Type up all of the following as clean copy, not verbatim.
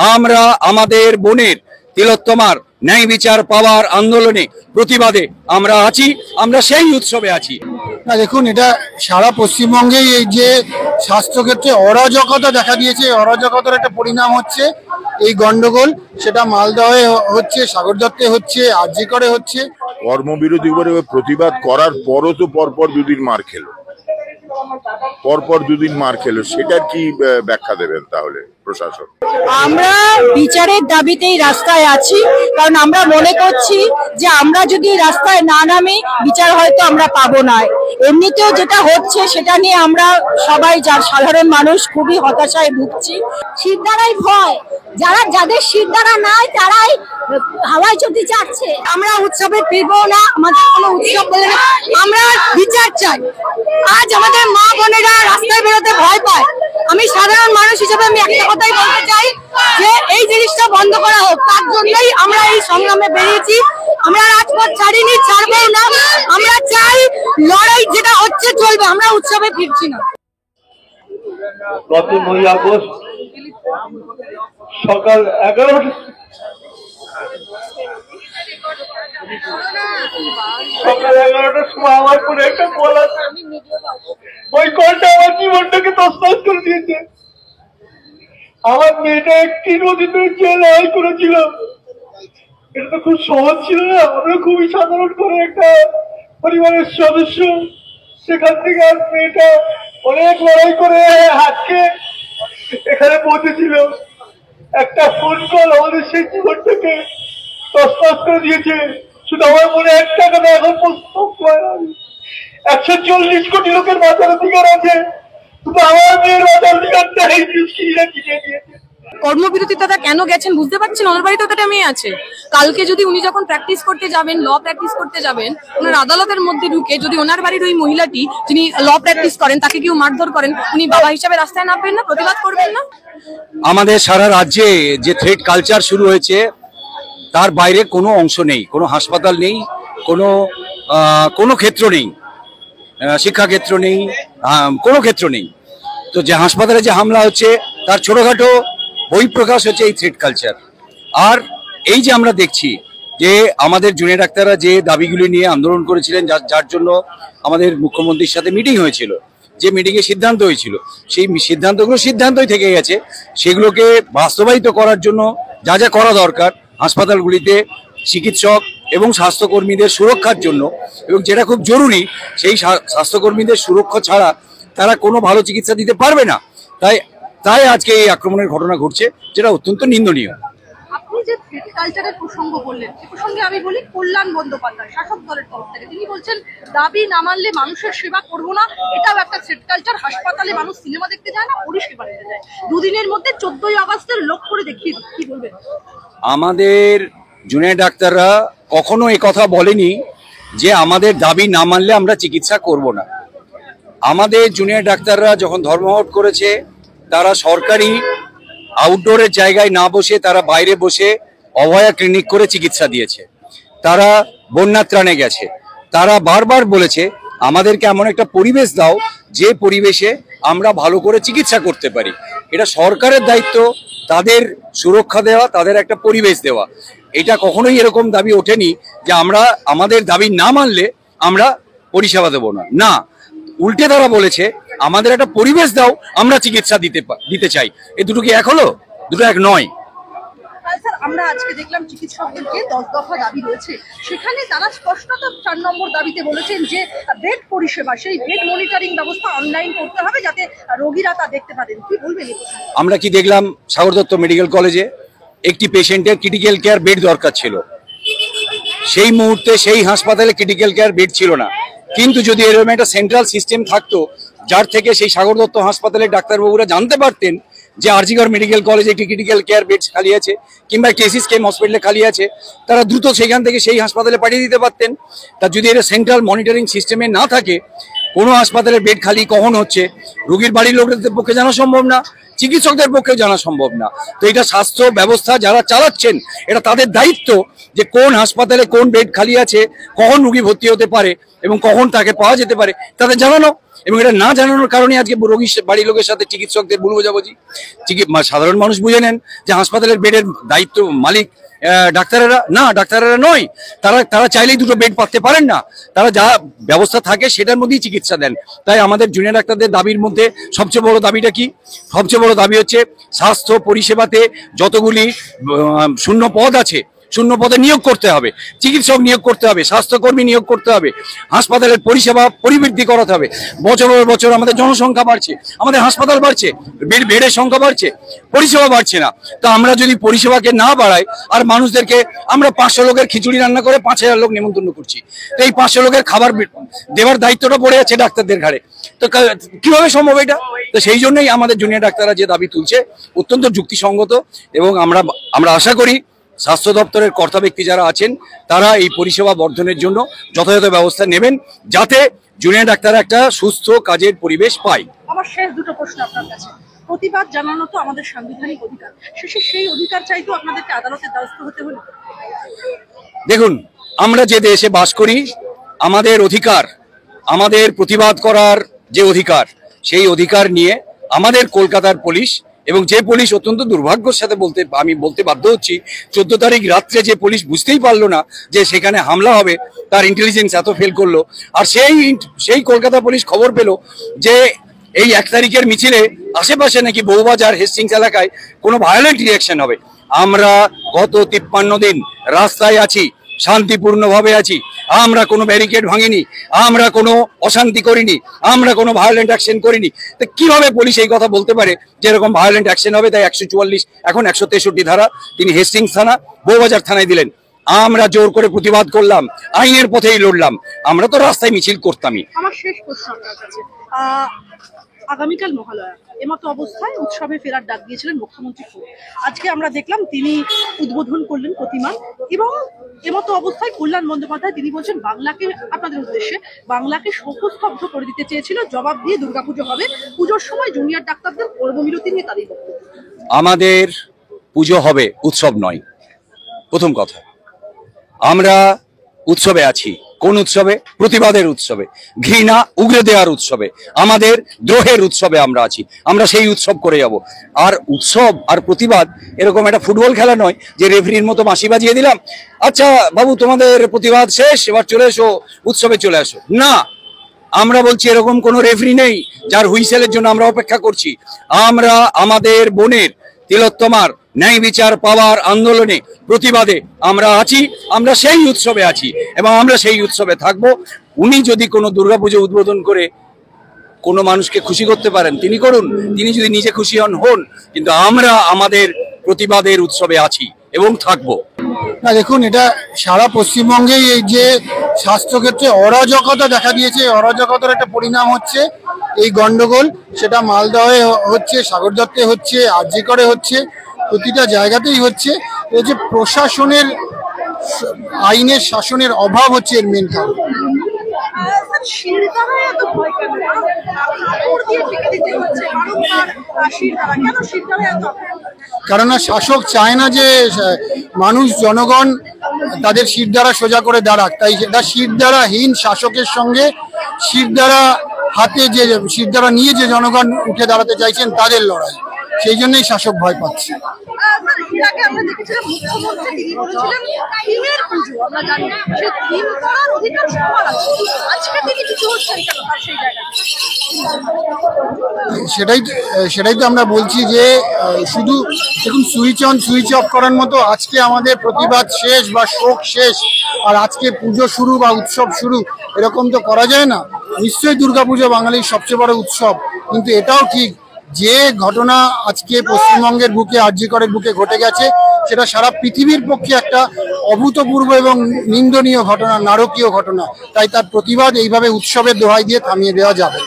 আমরা আমাদের বোনের তিলোত্তমার ন্যায় বিচার পাওয়ার আন্দোলনে প্রতিবাদে আমরা আছি, আমরা সেই উৎসবে আছি। না দেখুন, এটা সারা পশ্চিমবঙ্গেই এই যে স্বাস্থ্যক্ষেত্রে অরাজকতা দেখা দিয়েছে, অরাজকতার একটা পরিণাম হচ্ছে এই গন্ডগোল। সেটা মালদহে হচ্ছে, সাগর দত্তে হচ্ছে, আরজি করে হচ্ছে। কর্মবিরতি করে প্রতিবাদ করার পরও তো পরপর দুদিন মার খেলো, সেটার কি ব্যাখ্যা দেবেন তাহলে প্রশাসন? আমরা বিচারের দাবিতেই রাস্তায় আছি, কারণ আমরা মনে করছি যে আমরা যদি রাস্তায় না নামি বিচার হয়তো আমরা পাবো না। এমনিতেও যেটা হচ্ছে সেটা নিয়ে আমরা সবাই, যার সাধারণ মানুষ, খুবই হতাশায় ভুগছি। শিরদাঁড়ায় ভয়, যাদের শিরদাঁড়া নাই তারাই হাওয়ায় চলতে চাচ্ছে। আমরা উৎসবে ফিরবো না, আমাদের কোনো উৎসব বলে না, আমরা বিচার চাই। আজ আমাদের মা বোনেরা রাস্তায় বেরোতে ভয় পায়। আমি সাধারণ মানুষ হিসেবে আমি একটা কথাই বলতে চাই যে এই জিনিসটা বন্ধ করা হোক। তার জন্যই আমরা এই সংগ্রামে বেরিয়েছি। আমরা রাজপথ ছাড়িনি, ছাড়বো না। আমরা চাই লড়াই যেটা হচ্ছে চলবে, আমরা উৎসবে ফিরছি না। গত 9 আগস্ট সকাল 11টার সময় আমার করে একটা কল আছে। ওই কলটা আমার জীবনটাকে তছনছ করে দিয়েছে। আমার মেয়েটা একটি নদীতে লড়াই করেছিল। এটা তো খুব সহজ ছিল না। আমরা খুবই সাধারণ করে একটা পরিবারের সদস্য, সেখান থেকে আর মেয়েটা অনেক লড়াই করে হাতকে এখানে পৌঁছেছিল। একটা ফোন কল আমাদের সেই জীবনটাকে তছনছ করে দিয়েছে। শুধু আমার মনে একটা কথা এখন 140 কোটি লোকের বাঁচার অধিকার আছে, শুধু আমার মেয়ের বাঁচার অধিকারটা এই দৃষ্টিরা কিনে দিয়েছে। কর্মবিরতিতে কেন গেছেন বুঝতে পারছেন? ওনার বাড়িতে তো একটা মেয়ে আছে। কালকে যদি উনি যখন প্র্যাকটিস করতে যাবেন, ল প্র্যাকটিস করতে যাবেন, ওনার আদালতের মধ্যে ঢুকে যদি ওনার বাড়ির ওই মহিলাটি যিনি ল প্র্যাকটিস করেন তাকে কেউ মারধর করেন, উনি বাবা হিসাবে রাস্তায় নামবেন না, প্রতিবাদ করবেন না? আমাদের সারা রাজ্যে যে থ্রেট কালচার শুরু হয়েছে তার বাইরে কোনো অংশ নেই, কোনো হাসপাতাল নেই, কোনো ক্ষেত্র নেই, শিক্ষাক্ষেত্র নেই, কোনো ক্ষেত্র নেই। তো যে হাসপাতালে যে হামলা হচ্ছে তার ছোটখাটো বহিঃপ্রকাশ হচ্ছে এই থ্রেট কালচার। আর এই যে আমরা দেখছি যে আমাদের জুনিয়র ডাক্তাররা যে দাবিগুলি নিয়ে আন্দোলন করেছিলেন, যার জন্য আমাদের মুখ্যমন্ত্রীর সাথে মিটিং হয়েছিল, যে মিটিংয়ে সিদ্ধান্ত হয়েছিল, সেই সিদ্ধান্তগুলো সিদ্ধান্তই থেকে গেছে। সেগুলোকে বাস্তবায়িত করার জন্য যা যা করা দরকার হাসপাতালগুলিতে চিকিৎসক এবং স্বাস্থ্যকর্মীদের সুরক্ষার জন্য, এবং যেটা খুব জরুরি, সেই স্বাস্থ্যকর্মীদের সুরক্ষা ছাড়া তারা কোনো ভালো চিকিৎসা দিতে পারবে না। তাই আজকে এই আক্রমণের ঘটনা ঘটছে, যেটা অত্যন্ত নিন্দনীয়। আপনি যে থ্রেট কালচারের প্রসঙ্গ বললেন, সে প্রসঙ্গে আমি বলি, কল্যাণ বন্দ্যোপাধ্যায় শাসক দলের তরফ থেকে তিনি বলছেন দাবি না মানলে মানুষের সেবা করবো না। এটাও একটা থ্রেট কালচার। হাসপাতালে মানুষ সিনেমা দেখতে যায় না, পরিষেবা নিতে যায়। দুদিনের মধ্যে 14ই আগস্টের লোক করে দেখিয়ে দিন, কি বলবেন? আমাদের জুনিয়র ডাক্তাররা কখনো এই কথা বলেনি যে আমাদের দাবি না মানলে আমরা চিকিৎসা করব না। আমাদের জুনিয়র ডাক্তাররা যখন ধর্মঘট করেছে, তারা সরকারি আউটডোরের জায়গায় না বসে তারা বাইরে বসে অভয়া ক্লিনিক করে চিকিৎসা দিয়েছে। তারা বন্যা ত্রাণে গেছে। তারা বারবার বলেছে আমাদেরকে এমন একটা পরিবেশ দাও যে পরিবেশে আমরা ভালো করে চিকিৎসা করতে পারি। এটা সরকারের দায়িত্ব তাদের সুরক্ষা দেওয়া, তাদের একটা পরিবেশ দেওয়া। এটা কখনোই এরকম দাবি ওঠেনি যে আমরা আমাদের দাবি না মানলে আমরা পরিষেবা দেবো না। না, উল্টে তারা বলেছে আমাদের একটা পরিবেশ দাও, আমরা চিকিৎসা দিতে চাই। এই দুটো কি এক হলো? দুটো এক নয়। স্যার, আমরা আজকে দেখলাম চিকিৎসকদেরকে 10 দফা দাবি রয়েছে, সেখানে তারা স্পষ্টত 4 নম্বর দাবিতে বলেছেন যে বেড পরিষেবা, সেই বেড মনিটরিং ব্যবস্থা অনলাইন করতে হবে যাতে রোগীরা তা দেখতে পারেন। কি বলবেন? আমরা কি দেখলাম সাগর দত্ত মেডিকেল কলেজে একটি পেশেন্টের ক্রিটিক্যাল কেয়ার বেড দরকার ছিল, সেই মুহূর্তে সেই হাসপাতালে ক্রিটিক্যাল কেয়ার বেড ছিল না। কিন্তু যদি এরকম একটা সেন্ট্রাল সিস্টেম থাকতো যার থেকে সেই সাগর দত্ত হাসপাতালের ডাক্তারবাবুরা জানতে পারতেন যে আরজিকর মেডিকেল কলেজে একটি ক্রিটিক্যাল কেয়ার বেড খালি আছে কিংবা একটি এসএসকেএম হসপিটালে খালি আছে, তারা দ্রুত সেখান থেকে সেই হাসপাতালে পাঠিয়ে দিতে পারতেন। তা যদি এটা সেন্ট্রাল মনিটরিং সিস্টেমে না থাকে, কোনো হাসপাতালের বেড খালি কখন হচ্ছে রোগীর বাড়ির লোকদের পক্ষে জানা সম্ভব না, চিকিৎসকদের পক্ষেও জানা সম্ভব না। তো এটা স্বাস্থ্য ব্যবস্থা যারা চালাচ্ছেন এটা তাদের দায়িত্ব যে কোন হাসপাতালে কোন বেড খালি আছে, কখন রোগী ভর্তি হতে পারে, এবং কখন তাকে পাওয়া যেতে পারে তাদের জানানো, এবং এটা না জানানোর কারণে আজকে রোগীর বাড়ির লোকের সাথে চিকিৎসকদের ভুল বোঝাবুঝি। সাধারণ মানুষ বুঝে নেন যে হাসপাতালের বেডের দায়িত্ব মালিক ডাক্তারেরা, না ডাক্তারেরা নয়, তারা চাইলেই দুটো বেড পাতে পারেন না, তারা যা ব্যবস্থা থাকে সেটার মধ্যেই চিকিৎসা দেন। তাই আমাদের জুনিয়র ডাক্তারদের দাবির মধ্যে সবচেয়ে বড় দাবিটা কি? সবচেয়ে বড় দাবি হচ্ছে স্বাস্থ্য পরিষেবাতে যতগুলি শূন্য পদ আছে, শূন্য পদে নিয়োগ করতে হবে, চিকিৎসক নিয়োগ করতে হবে, স্বাস্থ্যকর্মী নিয়োগ করতে হবে, হাসপাতালের পরিষেবা পরিবৃদ্ধি করাতে হবে। বছর বছর আমাদের জনসংখ্যা বাড়ছে, আমাদের হাসপাতাল বাড়ছে, বেডের সংখ্যা বাড়ছে, পরিষেবা বাড়ছে না। তো আমরা যদি পরিষেবাকে না বাড়াই আর মানুষদেরকে আমরা 500 লোকের খিচুড়ি রান্না করে 5000 লোক নিমন্ত্রণ করছি, তো এই 500 লোকের খাবার দেওয়ার দায়িত্বটা পড়ে আছে ডাক্তারদের ঘাড়ে, তো কিভাবে সম্ভব এটা? তো সেই জন্যই আমাদের জুনিয়র ডাক্তাররা যে দাবি তুলছে অত্যন্ত যুক্তিসঙ্গত, এবং আমরা আশা করি স্বাস্থ্য দপ্তরের কর্তা ব্যক্তি যারা আছেন তারা এই পরিষেবা বর্ধনের জন্য যথাযথ ব্যবস্থা নেবেন, যাতে জুনিয়র ডাক্তাররা একটা সুস্থ কাজের পরিবেশ পায়। আমার শেষ দুটো প্রশ্ন আপনার কাছে। প্রতিবাদ জানানো তো আমাদের সাংবিধানিক অধিকার, শেষে সেই অধিকার চাইতো আপনাদেরকে আদালতের দ্বারস্থ হতে হলো। দেখুন, আমরা যে দেশে বাস করি, আমাদের অধিকার, আমাদের প্রতিবাদ করার যে অধিকার, সেই অধিকার নিয়ে আমাদের কলকাতার পুলিশ, এবং যে পুলিশ অত্যন্ত দুর্ভাগ্যের সাথে আমি বলতে বাধ্য হচ্ছি, 14 তারিখ রাত্রে যে পুলিশ বুঝতেই পারলো না যে সেখানে হামলা হবে, তার ইন্টেলিজেন্স এত ফেল করলো। আর সেই কলকাতা পুলিশ খবর পেল যে এই 1 তারিখের মিছিলে আশেপাশে নাকি বউবাজার, হেস্টিংস এলাকায় কোনো ভায়োলেন্ট রিঅ্যাকশন হবে। আমরা গত 53 দিন রাস্তায় আছি, শান্তিপূর্ণভাবে আছি, আমরা কোনো ব্যারিকেড ভাঙিনি, আমরা কোনো অশান্তি করিনি, আমরা কোনো ভায়োলেন্ট অ্যাকশন করিনি। তো কিভাবে পুলিশ এই কথা বলতে পারে যে এরকম ভায়োলেন্ট অ্যাকশন হবে? তাই 144 এখন 163 ধারা তিনি হেস্টিংস থানা, বউবাজার থানায় দিলেন। আমরা জোর করে প্রতিবাদ করলাম, আইনের পথেই লড়লাম, আমরা তো রাস্তায় মিছিল করতামই। আমার শেষ প্রশ্ন আপনার কাছে, আগামীকাল মহালয়া, এমতো অবস্থায় উৎসবে ফেরার ডাক দিয়েছিলেন মুখ্যমন্ত্রী। আজকে আমরা দেখলাম তিনি উদ্বোধন করলেন প্রতিমা, এবং এমতো অবস্থায় কল্যাণ বন্দ্যোপাধ্যায় তিনি বলছেন বাংলাকে, আপনাদের উদ্দেশ্যে, বাংলাকে শোকস্তব্ধ করে দিতে চেয়েছিল, জবাব দিয়ে দুর্গাপুজো হবে। পুজোর সময় জুনিয়র ডাক্তারদের কর্মবিরতি নিয়ে তারই বক্তব্য। আমাদের পুজো হবে, উৎসব নয়। প্রথম কথা, আমরা উৎসবে আছি। কোন উৎসবে? প্রতিবাদের উৎসবে, ঘৃণা উগরে দেওয়ার উৎসবে, আমাদের দ্রোহের উৎসবে আমরা আছি। আমরা সেই উৎসব করে যাব। আর উৎসব আর প্রতিবাদ এরকম একটা ফুটবল খেলা নয় যে রেফারির মতো বাঁশি বাজিয়ে দিলাম, আচ্ছা বাবু তোমাদের প্রতিবাদ শেষ, এবার চলে এসো উৎসবে চলে আসো। না, আমরা বলছি এরকম কোনো রেফারি নেই যার হুইসেলের জন্য আমরা অপেক্ষা করছি। আমরা আমাদের বোনের তিলোত্তমার ন্যায় বিচার পাওয়ার আন্দোলনে, প্রতিবাদে আমরা আছি, আমরা সেই উৎসবে আছি এবং আমরা সেই উৎসবে থাকব। উনি যদি কোনো দুর্গাপুজো উদ্বোধন করে কোনো মানুষকে খুশি করতে পারেন তিনি করুন, তিনি যদি নিজে খুশি হন, কিন্তু আমরা আমাদের প্রতিবাদের উৎসবে আছি এবং থাকবো। না দেখুন, এটা সারা পশ্চিমবঙ্গেই এই যে স্বাস্থ্যক্ষেত্রে অরাজকতা দেখা দিয়েছে, অরাজকতার একটা পরিণাম হচ্ছে এই গন্ডগোল। সেটা মালদহে হচ্ছে, সাগর দত্তে হচ্ছে, আরজি করে হচ্ছে, প্রতিটা জায়গাতেই হচ্ছে। এই যে প্রশাসনের, আইনের শাসনের অভাব হচ্ছে এর মেন কারণ। কেননা শাসক চায় না যে মানুষ, জনগণ তাদের শিরদাঁড়া সোজা করে দাঁড়াক, তাই এটা শিরদাঁড়াহীন শাসকের সঙ্গে শিরদাঁড়া হাতে যে শিরদাঁড়া নিয়ে যে জনগণ উঠে দাঁড়াতে চাইছেন তাদের লড়াই, সেই জন্যই শাসক ভয় পাচ্ছে। আমরা দেখেছিলাম মুখ্যমন্ত্রী তিনি বলেছিলেন থিমের পুজো, আমরা জানি সে থিম করার অধিকার সবার আছে। আজকে তিনি কিছু হচ্ছেন কেন তার সেই জায়গায়? সেটাই তো আমরা বলছি যে শুধু দেখুন সুইচ অন সুইচ অফ করার মতো আজকে আমাদের প্রতিবাদ শেষ বা শোক শেষ আর আজকে পুজো শুরু বা উৎসব শুরু, এরকম তো করা যায় না। নিশ্চয়ই দুর্গাপুজো বাঙালির সবচেয়ে বড় উৎসব, কিন্তু এটাও ঠিক যে ঘটনা আজকে পশ্চিমবঙ্গের বুকে, আরজি করের বুকে ঘটে গেছে, সেটা সারা পৃথিবীর পক্ষে একটা অভূতপূর্ব এবং নিন্দনীয় ঘটনা, নারকীয় ঘটনা। তাই তার প্রতিবাদ এইভাবে উৎসবের দোহাই দিয়ে থামিয়ে দেওয়া যাবে।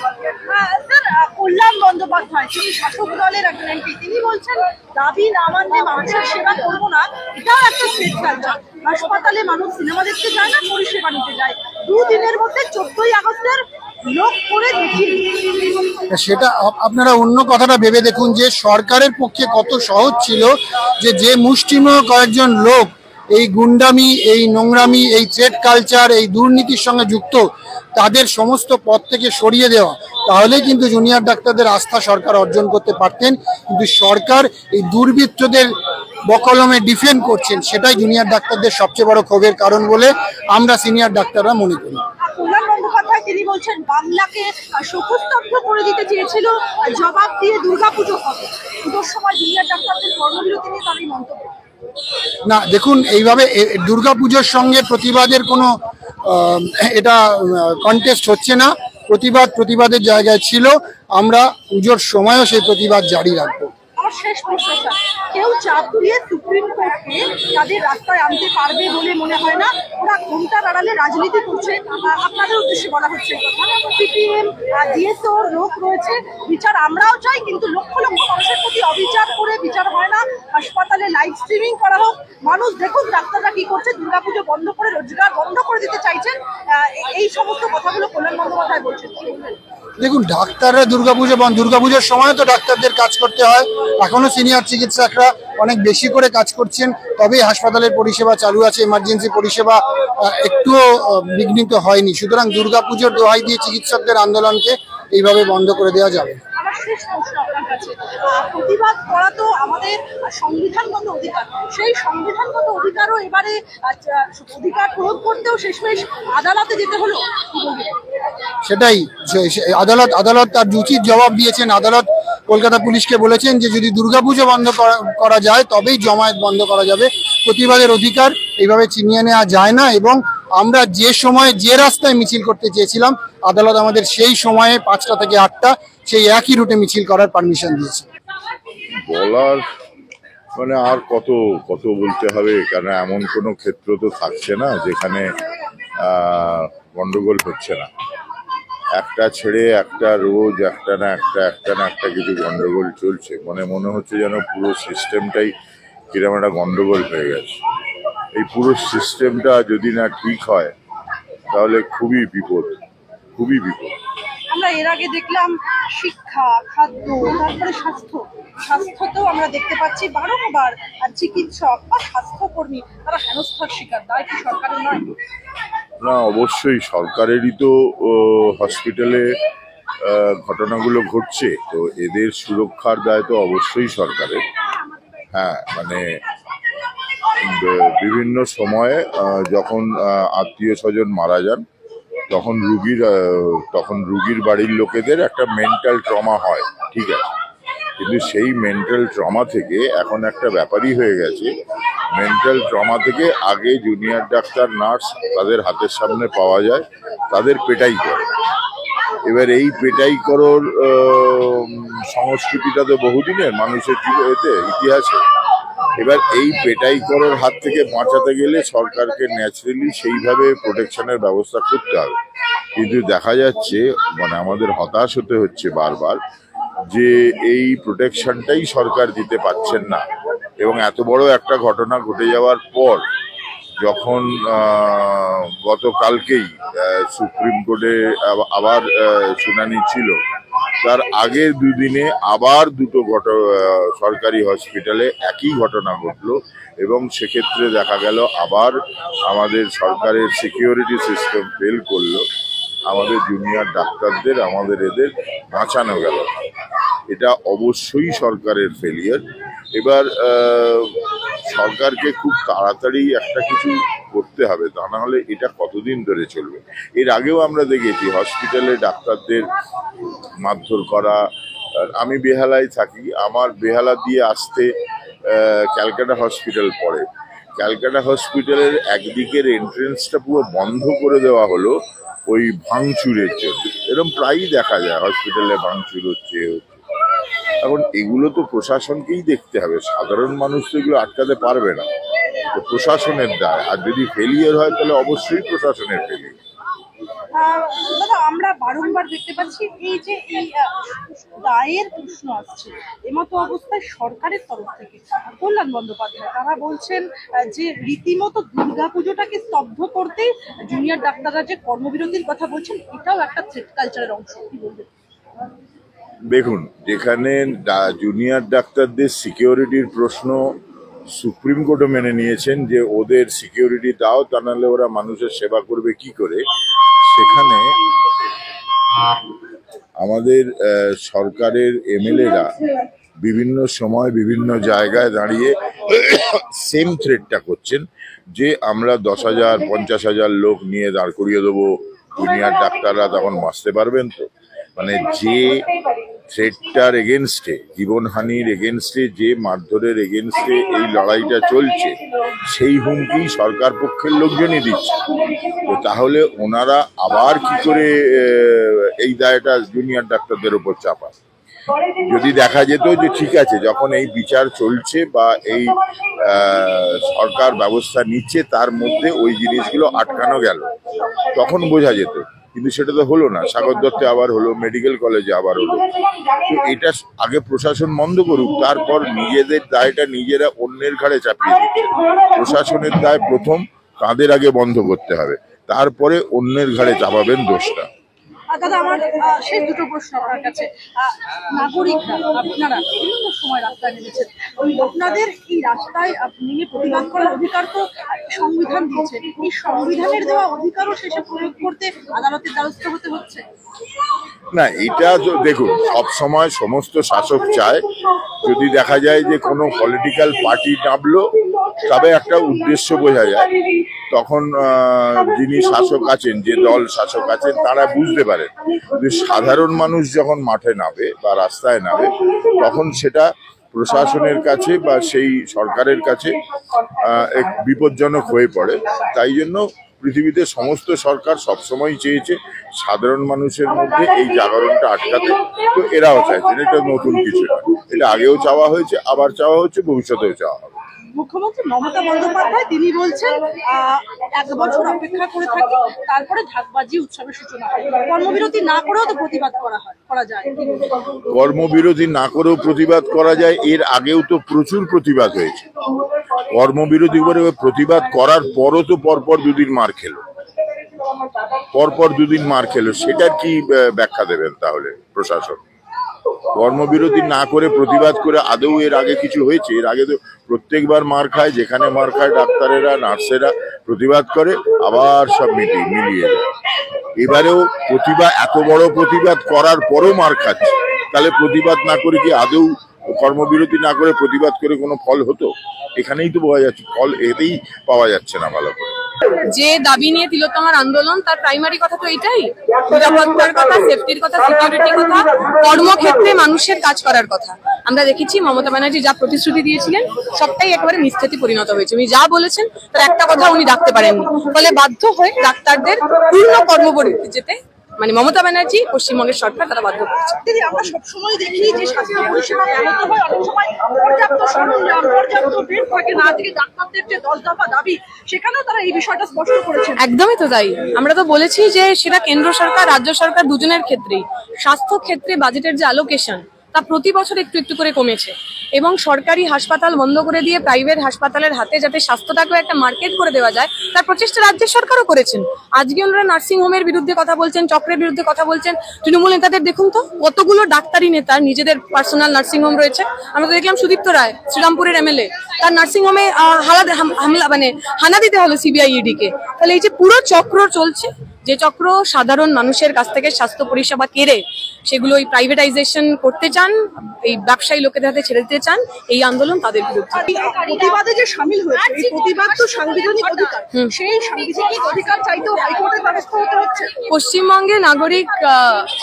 কল্যাণ বন্দ্যোপাধ্যায় তিনি শাসক দলের একজন এমপি, তিনি বলছেন দাবি না মানলে মানুষের সেবা করবো না, এটাও একটা থ্রেট কালচার। হাসপাতালে মানুষ সিনেমা দেখতে যায় না, পরিষেবা নিতে যায়। 2 দিনের মধ্যে 14ই আগস্টের লোক করে দেখিয়ে। সেটা আপনারা অন্য কথাটা ভেবে দেখুন যে সরকারের পক্ষে কত সহজ ছিল যে মুষ্টিমেয় কয়েকজন লোক এই গুন্ডামি, এই নোংরামি, এই থ্রেট কালচার, এই দুর্নীতির সঙ্গে যুক্ত, তাদের সমস্ত পদ থেকে সরিয়ে দেওয়া, তাহলেই কিন্তু জুনিয়র ডাক্তারদের আস্থা সরকার অর্জন করতে পারতেন। কিন্তু সরকার এই দুর্বৃত্তদের বকলমে ডিফেন্ড করছেন, সেটাই জুনিয়র ডাক্তারদের সবচেয়ে বড় ক্ষোভের কারণ বলে আমরা সিনিয়র ডাক্তাররা মনে করি। কল্যাণ বন্দ্যোপাধ্যায় তিনি বলছেন বাংলাকে শোকস্তব্ধ করে দিতে চেয়েছিল, জবাব দিয়ে দুর্গাপুজো হবে। পুজোর সময় জুনিয়র ডাক্তারদের কর্মবিরতি নিয়ে তার এই মন্তব্য। না দেখুন, এইভাবে দুর্গাপুজোর সঙ্গে প্রতিবাদের কোনো এটা কন্টেস্ট হচ্ছে না। প্রতিবাদের জায়গায় ছিল, আমরা পুজোর সময়ও সেই প্রতিবাদ জারি রাখবো। আমার শেষ প্রশ্ন স্যার, কেউ চাপ দিয়ে সুপ্রিম কোর্টকে তাদের রাস্তায় আনতে পারবে বলে মনে হয় না। ওরা ঘন্টার আড়ালে রাজনীতি করছে। আপনাদের উদ্দেশ্যে বলা হচ্ছে সিপিএম ডিএসও লোক রয়েছে, বিচার আমরাও চাই, কিন্তু লক্ষ লক্ষ মানুষের প্রতি অবিচার করে বিচার হয় না। হাসপাতালে লাইভ স্ট্রিমিং করা হোক, মানুষ দেখুক ডাক্তাররা কি করছে, দুর্গাপুজো বন্ধ করে রোজগার বন্ধ করে দিতে চাইছেন। এই সমস্ত কথাগুলো কল্যাণ বন্দ্যোপাধ্যায় বলছেন। দেখুন, ডাক্তাররা দুর্গাপুজোর সময় তো ডাক্তারদের কাজ করতে হয়। এখনো সিনিয়র চিকিৎসকরা অনেক বেশি করে কাজ করছেন, তবেই হাসপাতালের পরিষেবা চালু আছে। এমার্জেন্সি পরিষেবা একটুও বিঘ্নিত হয়নি। সুতরাং দুর্গাপুজোর দোহাই দিয়ে চিকিৎসকদের আন্দোলনকে এইভাবে বন্ধ করে দেওয়া যাবে। আমার শেষ প্রশ্ন আপনার কাছে, প্রতিবাদ করা তো আমাদের সংবিধানগত অধিকার, সেই সংবিধানগত অধিকারও এবারে অধিকার প্রয়োগ করতেও শেষমেশ আদালতে যেতে হলো। সেটাই, আদালত তার উচিত জবাব দিয়েছেন। আদালত কলকাতা পুলিশকে বলেছেন যে যদি দুর্গাপুজো বন্ধ করা যায় তবেই জমায়েত বন্ধ করা যাবে। প্রতিবাদের অধিকার এইভাবে ছিনিয়ে নেওয়া যায় না। এবং আমরা যে সময়ে যে রাস্তায় মিছিল করতে চেয়েছিলাম, আদালত আমাদের সেই সময়ে 5টা থেকে 8টা সেই একই রুটে মিছিল করার পারমিশন দিয়েছে। বলার মানে আর কত বলতে হবে, কারণ এমন কোনো ক্ষেত্র তো থাকছে না যেখানে গন্ডগোল হচ্ছে না। একটা ছেড়ে একটা রোজ একটা না একটা কিছু গন্ডগোল চলছে। মনে হচ্ছে যেন পুরো সিস্টেমটাই কিরকম একটা গন্ডগোল হয়ে গেছে। এই পুরো সিস্টেমটা যদি না ঠিক হয় তাহলে খুবই বিপদ। আমরা এর আগে দেখলাম শিক্ষা, খাদ্য, তারপরে স্বাস্থ্যতেও আমরা দেখতে পাচ্ছি বারংবার চিকিৎসক বা স্বাস্থ্যকর্মী তারা হেনস্থার শিকার। দায় কি সরকারের নয়? না, অবশ্যই সরকারেরই তো হসপিটালে ঘটনাগুলো ঘটছে, তো এদের সুরক্ষার দায় তো অবশ্যই সরকারের। হ্যাঁ, মানে বিভিন্ন সময়ে যখন আত্মীয় স্বজন মারা যান তখন রুগীর বাড়ির লোকেদের একটা মেন্টাল ট্রমা হয়, ঠিক আছে, কিন্তু সেই মেন্টাল ট্রমা থেকে এখন একটা ব্যাপারই হয়ে গেছে। মেন্টাল ট্রমা থেকে আগে জুনিয়র ডাক্তার, নার্স তাদের হাতের সামনে পাওয়া যায়, তাদের পেটাই করে। এবার এই পেটাই করার সংস্কৃতিটা তো বহুদিনের মানুষের ইতিহাসে। এবার এই পেটাই করার হাত থেকে বাঁচাতে গেলে সরকারকে ন্যাচারালি সেইভাবে প্রোটেকশনের ব্যবস্থা করতে হবে। কিন্তু দেখা যাচ্ছে মানে আমাদের হতাশ হতে হচ্ছে বারবার যে এই প্রোটেকশনটাই সরকার দিতে পারছেন না। এবং এত বড় একটা ঘটনা ঘটে যাওয়ার পর যখন গতকালকেই সুপ্রিম কোর্টে আবার শুনানি ছিল, তার আগের দুদিনে আবার দুটো সরকারি হসপিটালে একই ঘটনা ঘটলো। এবং সেক্ষেত্রে দেখা গেল আবার আমাদের সরকারের সিকিউরিটি সিস্টেম ফেল করলো, আমাদের জুনিয়র ডাক্তারদের, আমাদের এদের বাঁচানো গেল। এটা অবশ্যই সরকারের ফেলিয়ার। এবার সরকারকে খুব তাড়াতাড়ি একটা কিছু করতে হবে, তা না হলে এটা কতদিন ধরে চলবে। এর আগেও আমরা দেখেছি হসপিটালে ডাক্তারদের মারধর করা। আমি বেহালায় থাকি, আমার বেহালা দিয়ে আসতে ক্যালকাটা হসপিটাল পড়ে। ক্যালকাটা হসপিটালের একদিকের এন্ট্রেন্সটা পুরো বন্ধ করে দেওয়া হলো ওই ভাঙচুরের জন্য। এরকম প্রায়ই দেখা যায় হসপিটালে ভাঙচুর হচ্ছে। এখন এগুলো তো প্রশাসনকেই দেখতে হবে, সাধারণ মানুষ তো এগুলো আটকাতে পারবে না, তো প্রশাসনের দায়। আর যদি ফেলিয়ার হয় তাহলে অবশ্যই প্রশাসনের ফেলিয়ার। দাদা, আমরা বারংবার দেখতে পাচ্ছি এই যে এই দায়ের প্রশ্ন আসছে, এমতো অবস্থায় সরকারের তরফ থেকে কল্যাণ বন্দ্যোপাধ্যায় তারা বলছেন যে রীতিমতো দুর্গাপুজোটাকে স্তব্ধ করতেই জুনিয়র ডাক্তাররা যে কর্মবিরতির কথা বলছেন, এটাও একটা থ্রেট কালচারের অংশ। কি বলবেন? দেখুন, যেখানে জুনিয়র ডাক্তারদের সিকিউরিটির প্রশ্ন সুপ্রিম কোর্টও মেনে নিয়েছেন যে ওদের সিকিউরিটি দাও, তা নাহলে ওরা মানুষের সেবা করবে কি করে, সেখানে আমাদের সরকারের এমএলএরা বিভিন্ন সময় বিভিন্ন জায়গায় দাঁড়িয়ে সেম থ্রেটটা করছেন যে আমরা 10,000 50,000 লোক নিয়ে দাঁড় করিয়ে দেবো, দুনিয়ার ডাক্তাররা তখন বাঁচতে পারবেন তো। মানে যে থ্রেটটার এগেনস্টে, জীবনহানির এগেনস্টে, যে মারধরের এগেনস্টে এই লড়াইটা চলছে, সেই হুমকি সরকার পক্ষের লোকজনই দিচ্ছে। তো তাহলে ওনারা আবার কি করে এই দায়টা জুনিয়র ডাক্তারদের উপর চাপায়? যদি দেখা যেত যে ঠিক আছে, যখন এই বিচার চলছে বা এই সরকার ব্যবস্থা নিচ্ছে তার মধ্যে ওই জিনিসগুলো আটকানো গেল, তখন বোঝা যেত। কিন্তু সেটা তো হলো না। সাগর দত্তে আবার হলো, মেডিকেল কলেজে আবার হলো। তো এটা আগে প্রশাসন বন্ধ করুক, তারপর নিজেদের দায়টা নিজেরা অন্যের ঘাড়ে চাপিয়ে দিচ্ছে। প্রশাসনের দায় প্রথম, তাদের আগে বন্ধ করতে হবে, তারপরে অন্যের ঘাড়ে চাপাবেন দোষটা। দাদা, আমার শেষ দুটো প্রশ্ন আপনার কাছে। নাগরিকরা, আপনারা বিভিন্ন সময় রাস্তায় নেমেছেন, আপনাদের এই রাস্তায় নেমে প্রতিবাদ করার অধিকার তো সংবিধান দিয়েছে। এই সংবিধানের দেওয়া অধিকারও শেষে প্রয়োগ করতে আদালতের দ্বারস্থ হতে হচ্ছে। না, এটা তো দেখুন, সবসময় সমস্ত শাসক চায় যদি দেখা যায় যে কোনো পলিটিক্যাল পার্টি নামলো, তবে একটা উদ্দেশ্য বোঝা যায়, তখন যিনি শাসক আছেন, যে দল শাসক আছেন, তারা বুঝতে পারেন যে সাধারণ মানুষ যখন মাঠে নামে বা রাস্তায় নামে, তখন সেটা প্রশাসনের কাছে বা সেই সরকারের কাছে এক বিপজ্জনক হয়ে পড়ে। তাই জন্য পৃথিবীতে সমস্ত সরকার সবসময় চেয়েছে সাধারণ মানুষের মধ্যে এই জাগরণটা আটকাতে। তো এরাও চাইছেন, এটা নতুন কিছু নয়, এটা আগেও চাওয়া হয়েছে, আবার চাওয়া হচ্ছে, ভবিষ্যতেও চাওয়া হবে। মুখ্যমন্ত্রী মমতা বন্দ্যোপাধ্যায় তিনি বলছেন 1 বছর অপেক্ষা করে থাকি, তারপরে ঢাকবাজি উৎসবের সূচনা হয়। কর্মবিরতি না করেও তো প্রতিবাদ করা যায়। কর্মবিরতি না করেও প্রতিবাদ করা যায়, এর আগেও তো প্রচুর প্রতিবাদ হয়েছে। কর্মবিরতি করে প্রতিবাদ করার পরও তো পরপর 2 দিন মার খেলো, সেটার কি ব্যাখ্যা দেবেন তাহলে প্রশাসন? কর্মবিরতি না করে প্রতিবাদ করে আদৌ এর আগে কিছু হয়েছে? এর আগে তো প্রত্যেকবার মার খায়, যেখানে মার খায় ডাক্তারেরা, নার্সেরা প্রতিবাদ করে, আবার সব মিলিয়ে যায়। এবারেও এত বড় প্রতিবাদ করার পরও মার খাচ্ছে, তাহলে প্রতিবাদ না করে কি আদৌ, কর্মবিরতি না করে প্রতিবাদ করে কোনো ফল হতো? এখানেই তো বোঝা যাচ্ছে ফল এতেই পাওয়া যাচ্ছে না ভালো করে। যে দাবি নিয়ে তিলোত্তমার আন্দোলন, তার প্রাইমারি কথা তো এটাই, নিরাপত্তার কথা, সেফটির কথা, সিকিউরিটির কথা, কর্মক্ষেত্রে মানুষের কাজ করার কথা। আমরা দেখেছি মমতা ব্যানার্জি যা প্রতিশ্রুতি দিয়েছিলেন সবটাই একেবারে মিথ্যাতে পরিণত হয়েছে। উনি যা বলেছেন তার একটা কথা উনি রাখতে পারেননি, ফলে বাধ্য হয়ে ডাক্তারদের পূর্ণ কর্মবিরতি যেতে মানে মমতা ব্যানার্জি, পশ্চিমবঙ্গের সরকার তারা বাধ্য করছে। আমরা সবসময় দেখি যে স্বাস্থ্য পরিষেবা ব্যাহত হয়, অনেক সময় পর্যাপ্ত সরঞ্জাম, পর্যাপ্ত বেড থাকে না, থেকে ডাক্তারদের যে 10 দফা দাবি, সেখানেও তারা এই বিষয়টা স্পষ্ট করেছেন। একদমই তো তাই। আমরা তো বলেছি যে সেটা কেন্দ্র সরকার, রাজ্য সরকার দুজনের ক্ষেত্রেই স্বাস্থ্য ক্ষেত্রে বাজেটের যে অ্যালোকেশন তা প্রতি বছর একটু একটু করে কমেছে, এবং সরকারি হাসপাতাল বন্ধ করে দিয়ে প্রাইভেট হাসপাতালের হাতে যাতে স্বাস্থ্যটাকেও একটা মার্কেট করে দেওয়া যায় তার প্রচেষ্টা রাজ্যের সরকারও করেছেন। আজকে ওনারা নার্সিং হোমের বিরুদ্ধে কথা বলছেন, চক্রের বিরুদ্ধে কথা বলছেন। তৃণমূল নেতাদের দেখুন তো, কতগুলো ডাক্তারি নেতার নিজেদের পার্সোনাল নার্সিং হোম রয়েছে। আমরা তো দেখলাম সুদীপ্ত রায়, শ্রীরামপুরের এমএলএ, তার নার্সিং হোমে হানা দিতে হলো সিবিআই-ইডি কে। তাহলে এই যে পুরো চক্র চলছে, যে চক্র সাধারণ মানুষের কাছ থেকে স্বাস্থ্য পরিষেবা কেড়ে সেগুলো এই প্রাইভেটাইজেশন করতে চান, এই ব্যবসায়ী লোকেদের হাতে ছেড়ে দিতে চান, এই আন্দোলন তাদের বিরুদ্ধে। প্রতিবাদে যে সামিল হয়েছে, এই প্রতিবাদ তো সাংবিধানিক অধিকার, সেই সাংবিধানিক অধিকার চাইতেও হাইকোর্টের দ্বারস্থ হতে হচ্ছে। পশ্চিমবঙ্গে নাগরিক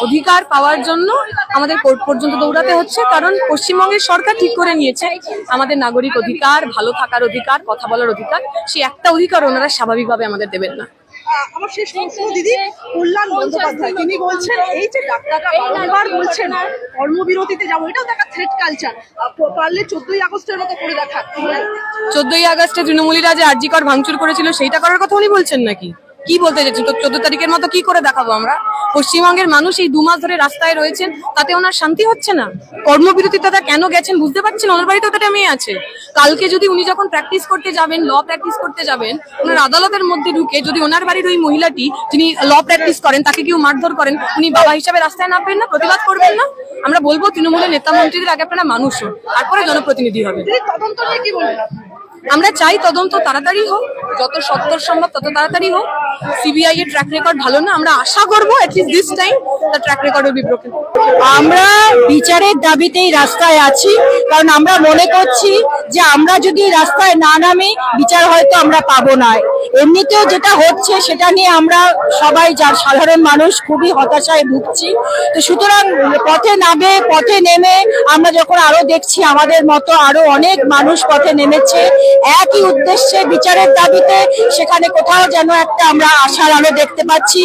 অধিকার পাওয়ার জন্য আমাদের কোর্ট পর্যন্ত দৌড়াতে হচ্ছে, কারণ পশ্চিমবঙ্গের সরকার ঠিক করে নিয়েছে আমাদের নাগরিক অধিকার, ভালো থাকার অধিকার, কথা বলার অধিকার, সেই একটা অধিকার ওনারা স্বাভাবিকভাবে আমাদের দেবেন না। আমার শেষ প্রশ্ন দিদি, কল্যাণ বন্দ্যোপাধ্যায় তিনি বলছেন এই যে ডাক্তাররা বারবার বলছেন কর্মবিরতিতে যাবো, এটাও দেখা থ্রেট কালচার, পারলে 14ই আগস্টের মতো করে দেখা। 14ই আগস্টে তৃণমূলীরা যে আরজি কর ভাঙচুর করেছিল সেইটা করার কথা উনি বলছেন নাকি? কি বলতে চাইছেন? তো 14 তারিখের মতো কি করে দেখাবো আমরা? পশ্চিমবঙ্গের মানুষ এই 2 মাস ধরে রাস্তায় রয়েছেন, তাতে ওনার শান্তি হচ্ছে না। কর্মবিরতিতে তারা কেন গেছেন বুঝতে পারছেন? ওনার বাড়িতে ওটা মেয়ে আছে। কালকে যদি উনি যখন প্র্যাকটিস করতে যাবেন, ল প্র্যাকটিস করতে যাবেন, ওনার আদালতের মধ্যে ঢুকে যদি ওনার বাড়ির ওই মহিলাটি যিনি ল প্র্যাকটিস করেন তাকে কেউ মারধর করেন, উনি বাবা হিসাবে রাস্তায় নামবেন না, প্রতিবাদ করবেন না? আমরা বলবো তৃণমূলের নেতা মন্ত্রীদের আগে আপনারা মানুষ হন, তারপরে জনপ্রতিনিধি হবে। তদন্ত নিয়ে কি বলবেন? আমরা চাই তদন্ত তাড়াতাড়ি হোক, যত সত্তর সম্ভব তত তাড়াতাড়ি হোক। সিবিআই এর ট্র্যাক রেকর্ড ভালো না, আমরা আশা করবো at least this time the track record will be broken. আমরা বিচারের দাবিতেই রাস্তায় আছি, কারণ আমরা মনে করছি যে আমরা যদি রাস্তায় না নামি বিচার হয়তো আমরা পাবো না। এমনিতেও যেটা হচ্ছে সেটা নিয়ে আমরা সবাই, যার সাধারণ মানুষ, খুবই হতাশায় ভুগছি। তো সুতরাং পথে নেমে আমরা যখন আরো দেখছি আমাদের মতো আরো অনেক মানুষ পথে নেমেছে একই উদ্দেশ্যে বিচারের দাবিতে, সেখানে কোথাও যেন একটা আমরা আশার আলো দেখতে পাচ্ছি।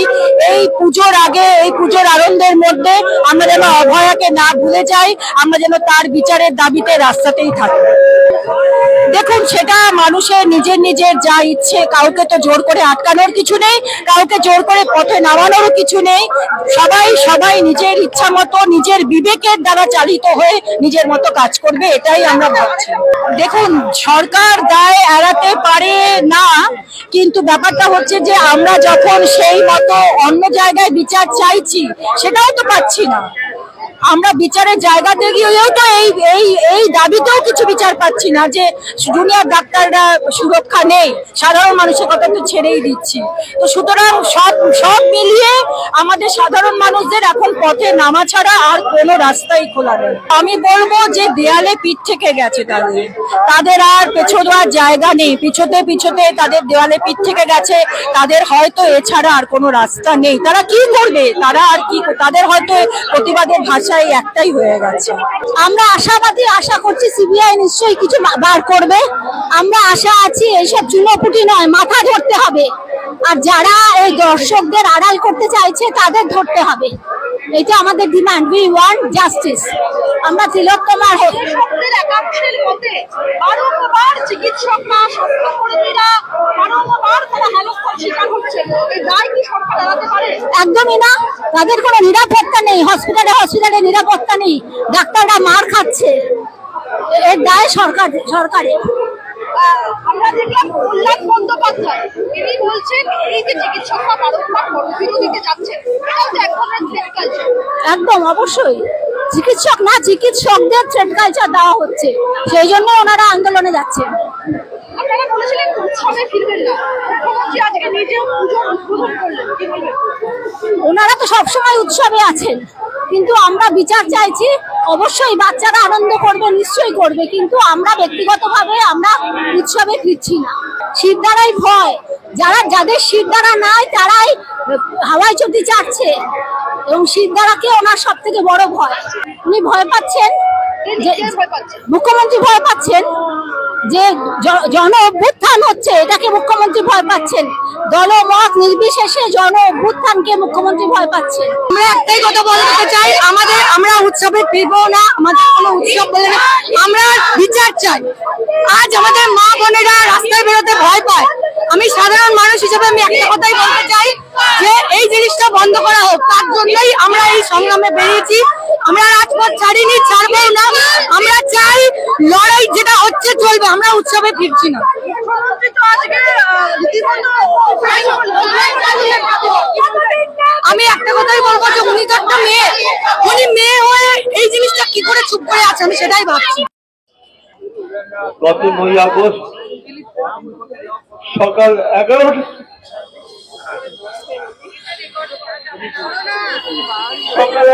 এই পুজোর আগে, এই পুজোর আনন্দের মধ্যে আমরা যেন অভয়াকে না ভুলে যাই, আমরা যেন তার বিচারের দাবিতে রাস্তাতেই থাকি। দেখুন, সেটা মানুষের নিজের যা ইচ্ছে, কাউকে তো জোর করে আটকানোর কিছু নেই, কাউকে জোর করে পথে নামানোরও কিছু নেই। সবাই নিজের ইচ্ছা মতো, নিজের বিবেকের দ্বারা চালিত হয়ে নিজের মতো কাজ করবে, এটাই আমরা ভাবছি। দেখুন, সরকার দায় এড়াতে পারে না, কিন্তু ব্যাপারটা হচ্ছে যে আমরা যখন সেই মতো অন্য জায়গায় বিচার চাইছি সেটাও তো পাচ্ছি না। আমরা বিচারের জায়গাতে গিয়েও তো এই দাবিতেও কিছু বিচার পাচ্ছি না, যে জুনিয়র ডাক্তাররা সুরক্ষা নেই, সাধারণ মানুষের কথা তো ছেড়েই দিচ্ছি। তো সুতরাং সব মিলিয়ে আমাদের সাধারণ মানুষদের এখন পথে নামা ছাড়া আর কোনো রাস্তাই খোলা নেই। আমি বলবো যে দেয়ালে পিঠ থেকে গেছে তাদের আর পেছোবার জায়গা নেই, পিছোতে তাদের দেওয়ালে পিঠ থেকে গেছে, তাদের হয়তো এছাড়া আর কোনো রাস্তা নেই। তারা কি করবে, তাদের হয়তো প্রতিবাদের ভাষায় একটাই হয়ে গেছে। আমরা আশাবাদী, আশা করছি সিবিআই নিশ্চয়ই কিছু বার করবে। আমরা আশা আছি, এইসব চুনোপুটি নয়, মাথা ধরতে হবে। আর যারা এই দর্শকদের আড়াল করতে চাইছে তাদের ধরতে হবে, এটা আমাদের ডিমান্ড। We want justice. আমরা তিলোত্তমার একাংশের মতে বারংবার চিকিৎসকরা, স্বাস্থ্যকর্মীরা বারংবার তারা হেনস্থার শিকার হচ্ছে। এই দায় কি সরকার এড়াতে পারে? একদমই না। তাদের কোনো নিরাপত্তা নেই, হসপিটালে নিরাপত্তা নেই, ডাক্তাররা মার খাচ্ছে, এর দায় সরকারের। আমরা দেখলাম কল্যাণ বন্দ্যোপাধ্যায়, তিনি বলছেন এই যে চিকিৎসকরা বারংবার কর্মবিরতিতে যাচ্ছেন, এটাও তো এক ধরনের থ্রেট কালচার। একদম, অবশ্যই। চিকিৎসকদের থ্রেট কালচার দেওয়া হচ্ছে, সেই জন্য ওনারা আন্দোলনে যাচ্ছেন। আপনারা বলেছিলেন উৎসবে ফিরবেন না, মুখ্যমন্ত্রী আজকে নিজেও পুজোর উদ্বোধন করলেন, কি বলবেন? ওনারা তো সবসময় উৎসবে আছেন, কিন্তু আমরা বিচার চাইছি। অবশ্যই বাচ্চারা আনন্দ করবে, নিশ্চয়ই করবে, কিন্তু আমরা ব্যক্তিগতভাবে আমরা উৎসবে ফিরছি না। শিরদাঁড়াই ভয়, যাদের শিরদাঁড়া নাই তারাই হাওয়ায় চটি চাটছে, এবং শিরদাঁড়াকে ওনার সব থেকে বড় ভয়। উনি ভয় পাচ্ছেন, মুখ্যমন্ত্রী ভয় পাচ্ছেন যে জন অভ্যুত্থান হচ্ছে, এটাকে মুখ্যমন্ত্রী ভয় পাচ্ছেন। দলমত নির্বিশেষে জন অভ্যুত্থানকে মুখ্যমন্ত্রী ভয় পাচ্ছেন। আমরা একটাই কথা বলতে চাই, আমরা উৎসবে ফিরবো না, আমাদের কোনো উৎসব বলে না, আমরা বিচার চাই। আজ আমাদের মা বোনেরা রাস্তায় বেরোতে ভয় পায়। আমি সাধারণ মানুষ হিসেবে আমি একটা কথাই বলতে চাই যে এই জিনিসটা বন্ধ করা হোক, তার জন্যই আমরা এই সংগ্রামে বেরিয়েছি। আমরা রাজপথ ছাড়িনি, ছাড়বো না। আমরা চাই লড়াই যেটা হচ্ছে চলবে, আমরা উৎসবে ফিরছি না। আমি একটা কথাই বলবো যে উনি তো একটা মেয়ে, উনি মেয়ে হয়ে এই জিনিসটা কি করে চুপ করে আছে, আমি সেটাই ভাবছি। গত 9 আগস্ট সকাল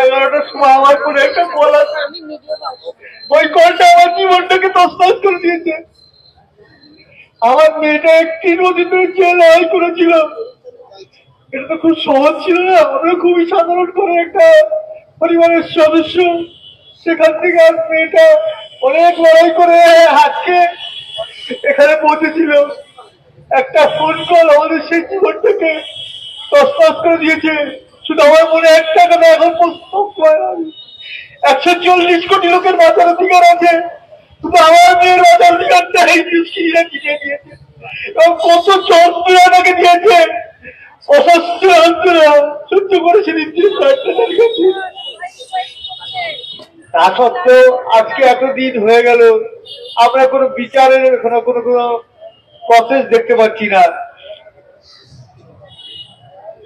11টার সময় আমার করে একটা কল আছে, ওই কলটা আমার জীবনটাকে তছনছ করে দিয়েছে। আমার মেয়েটা একটি নদীতে জেল করেছিল, এটা তো খুব সহজ ছিল না। আমরা খুবই সাধারণ করে একটা পরিবারের সদস্য, সেখান থেকে আর মেয়েটা অনেক লড়াই করে আজকে এখানে পৌঁছেছিল। একটা ফোন কল আমাদের সেই জীবনটাকে তছনছ করে দিয়েছে। শুধু আমার মনে একটা কথা এখন 140 কোটি লোকের বাঁচার অধিকার আছে, শুধু আমার মেয়ের বাঁচার অধিকারটা এই দুষ্কৃতীরা কিনে দিয়েছে, এবং কত যন্ত্রণা তাকে দিয়েছে, অসহ্য যন্ত্রণা সহ্য করেছে নির্দিষ্ট একটা কাছে। তা সত্ত্বেও আজকে এতদিন হয়ে গেল, আমরা কোনো বিচারের কোনো প্রসেস দেখতে পাচ্ছি না।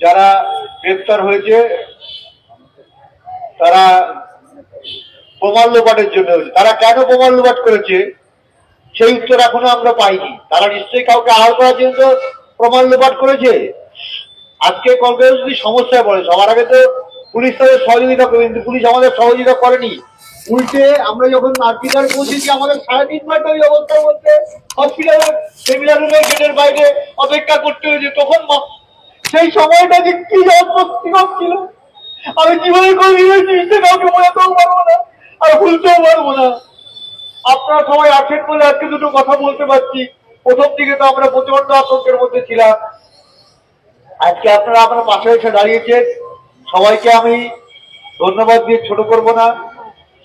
যারা গ্রেফতার হয়েছে তারা প্রমাণ লোপাটের জন্য হয়েছে। তারা কেন প্রমাণ লোপাট করেছে সেই উত্তর এখনো আমরা পাইনি। তারা নিশ্চয়ই কাউকে আড়াল করার জন্য প্রমাণ লোপাট করেছে। আজকে কলকাতা যদি সমস্যায় পড়ে, সবার আগে তো পুলিশ তাদের সহযোগিতা করবে, কিন্তু পুলিশ আমাদের সহযোগিতা করেনি। উল্টে আমরা যখন নার্সিংহামে পৌঁছেছি, আমাদের 3.5 ঘন্টা ওই অবস্থার মধ্যে হসপিটালের সেমিনার রুমের গেটের বাইরে অপেক্ষা করতে হয়েছে। তখন সেই সময়টা যে কি অস্বস্তিকর ছিল, আমি জীবনে কোনোদিন জিনিসটা কাউকে বোঝাতেও পারবো না আর ভুলতেও পারবো না। আপনারা সবাই আছেন বলে আজকে দুটো কথা বলতে পারছি। প্রথম দিকে তো আমরা প্রচন্ড আতঙ্কের মধ্যে ছিলাম। আজকে আপনারা আপনার পাশে এসে দাঁড়িয়েছেন, সবাইকে আমি ধন্যবাদ দিয়ে ছোট করব না।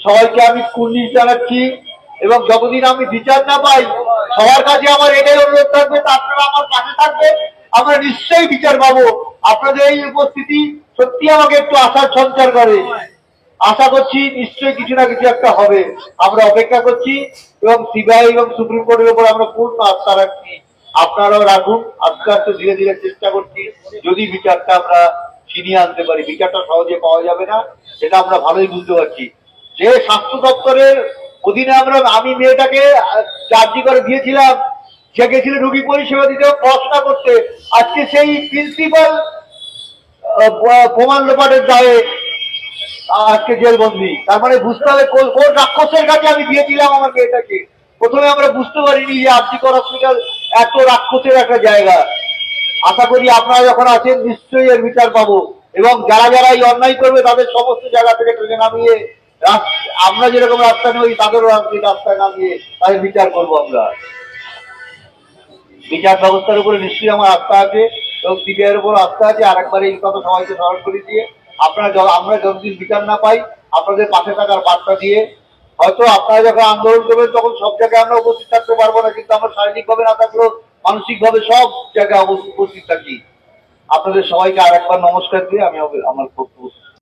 সবাইকে আমি কুর্নিশ জানাচ্ছি এবং যতদিন আমি বিচার না পাই, সবার কাছে আমার এটাই অনুরোধ থাকবে, আপনারা আমার পাশে থাকবেন, আমরা নিশ্চয়ই বিচার পাবো। আপনাদের এই উপস্থিতি সত্যি আমাকে একটু আশার সঞ্চার করে। আশা করছি নিশ্চয়ই কিছু না কিছু একটা হবে। আমরা অপেক্ষা করছি এবং সিবিআই এবং সুপ্রিম কোর্টের উপর আমরা পূর্ণ আস্থা রাখছি। আপনারাও রাখুন। আস্তে আস্তে ধীরে ধীরে চেষ্টা করছি, যদি বিচারটা আমরা ছিনিয়ে আনতে পারি। বিচারটা সহজে পাওয়া যাবে না, সেটা আমরা ভালোই বুঝতে পারছি। যে স্বাস্থ্য দপ্তরের অধীনে আমি মেয়েটাকে চার্জি করে দিয়েছিলাম, সে গেছিল রোগী পরিষেবা দিতে, পড়াশোনা করতে, আজকে সেই প্রিন্সিপাল প্রমাণ লোপাটের দায়ে আজকে জেলবন্দি। তার মানে বুঝতে হবে কোন রাক্ষসের কাছে আমি দিয়েছিলাম আমার মেয়েটাকে। প্রথমে আমরা বুঝতে পারিনি যে আরজিকর হসপিটাল এত রাক্ষসের একটা জায়গা। আশা করি আপনারা যখন আছেন নিশ্চয়ই এর বিচার পাবো এবং যারা যারা এই অন্যায় করবে তাদের সমস্ত জায়গা থেকে ট্রেনে নামিয়ে আমরা যেরকম রাস্তা নেই তাদেরও রাস্তায় নামিয়ে তাদের বিচার করবো আমরা। বিচার ব্যবস্থার উপরে নিশ্চয়ই আমার আস্থা আছে এবং সিবিআই এর উপর আস্থা আছে। আর একবার এই কথা সবাইকে স্মরণ করে দিয়ে, আমরা যতদিন বিচার না পাই আপনাদের পাশে থাকার বার্তা দিয়ে, হয়তো আপনারা যখন আন্দোলন করবেন তখন সব জায়গায় আমরা উপস্থিত থাকতে পারবো না, কিন্তু আমরা শারীরিকভাবে না থাকলেও মানসিকভাবে সব জায়গায় উপস্থিত থাকি। আপনাদের সবাইকে আর একবার নমস্কার দিয়ে আমি আমার বক্তব্য